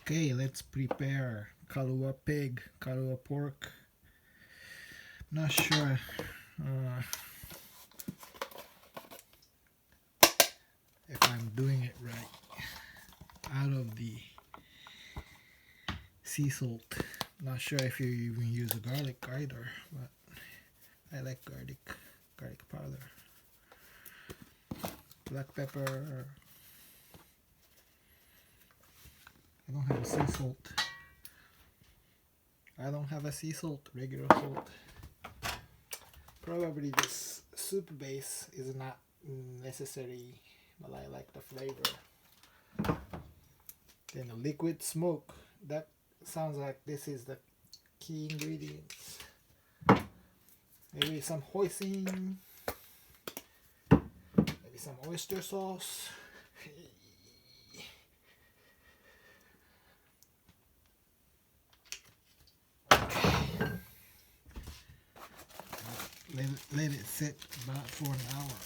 Okay, let's prepare kalua pig, kalua pork. Not sure if I'm doing it right. Out of the sea salt. Not sure if you even use a garlic either, but I like garlic powder. Black pepper. I don't have a sea salt. I don't have a sea salt, regular salt. Probably this soup base is not necessary, but I like the flavor. Then the liquid smoke. That sounds like this is the key ingredients. Maybe some hoisin. Maybe some oyster sauce. Let it sit about for an hour.